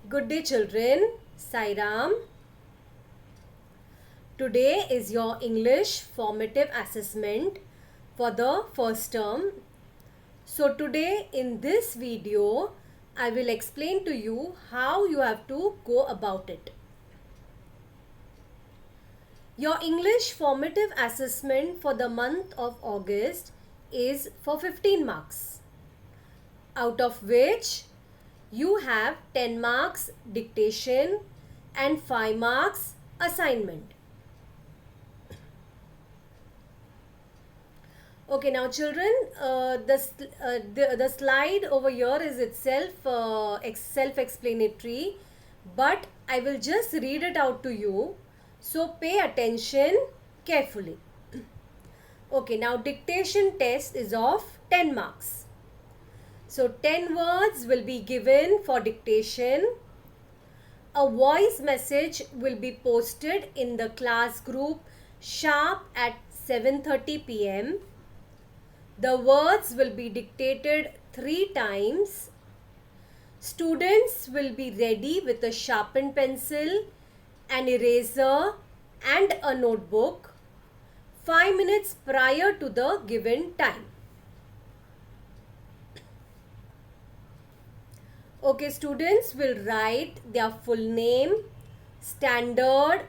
Good day children, Sairam. Today is your English formative assessment for the first term. So today in this video, I will explain to you how you have to go about it. Your English formative assessment for the month of August is for 15 marks, out of which you have 10 marks dictation and 5 marks assignment. Okay, now children, the slide over here is itself self-explanatory, but I will just read it out to you. So pay attention carefully. Okay, now dictation test is of 10 marks. So 10 words will be given for dictation. A voice message will be posted in the class group sharp at 7:30 p.m. The words will be dictated 3 times. Students will be ready with a sharpened pencil, an eraser and a notebook 5 minutes prior to the given time. Okay, students will write their full name, standard,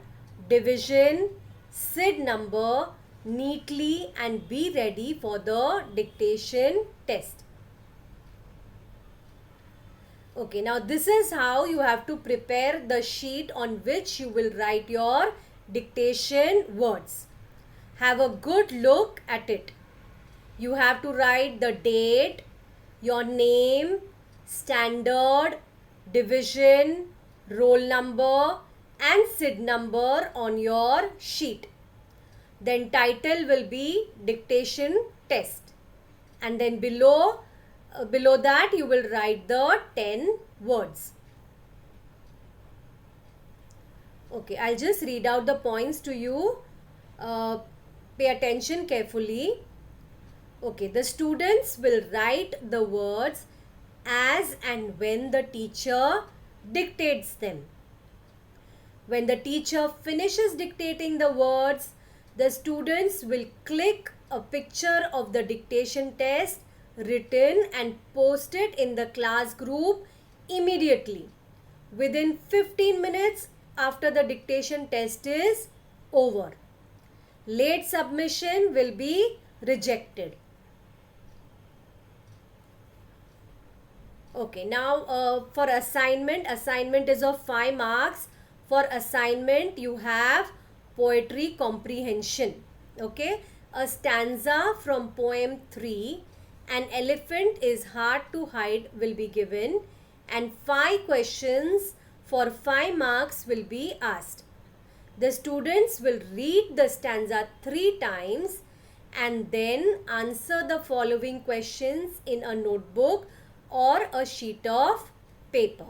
division, SID number neatly and be ready for the dictation test. Okay, now this is how you have to prepare the sheet on which you will write your dictation words. Have a good look at it. You have to write the date, your name, standard, division, roll number and SID number on your sheet. Then title will be dictation test, and then below that you will write the 10 words. Okay, I'll just read out the points to you. Pay attention carefully. Okay, the students will write the words as and when the teacher dictates them. When the teacher finishes dictating the words, the students will click a picture of the dictation test written and post it in the class group immediately within 15 minutes after the dictation test is over. Late submission will be rejected. Okay, now for assignment is of 5 marks. For assignment you have poetry comprehension. Okay, a stanza from poem 3, an elephant is hard to hide will be given, and 5 questions for 5 marks will be asked. The students will read the stanza 3 times and then answer the following questions in a notebook or a sheet of paper.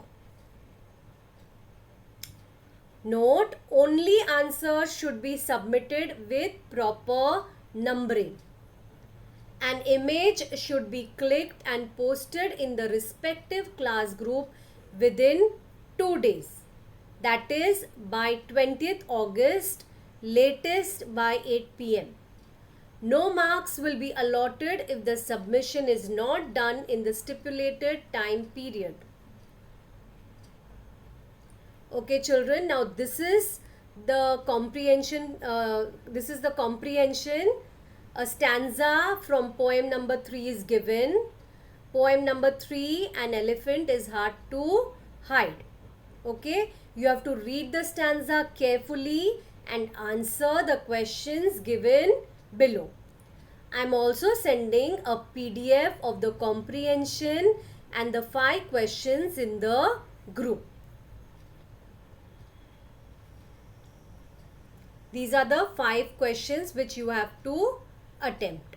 Note, only answers should be submitted with proper numbering. An image should be clicked and posted in the respective class group within 2 days. That is by 20th August, latest by 8 p.m. No marks will be allotted if the submission is not done in the stipulated time period. Okay children, now this is the comprehension. A stanza from poem number 3 is given. Poem number 3, an elephant is hard to hide. Okay, you have to read the stanza carefully and answer the questions given below. I am also sending a PDF of the comprehension and the 5 questions in the group. These are the 5 questions which you have to attempt.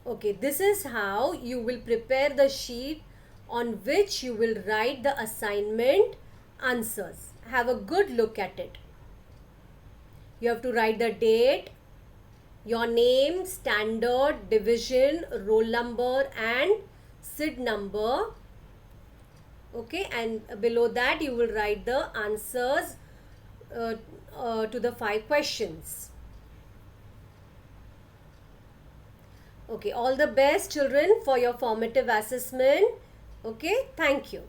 Okay, this is how you will prepare the sheet on which you will write the assignment answers. Have a good look at it. You have to write the date, your name, standard, division, roll number and SID number. Okay, and below that you will write the answers to the 5 questions. Okay, all the best children for your formative assessment. Okay, thank you.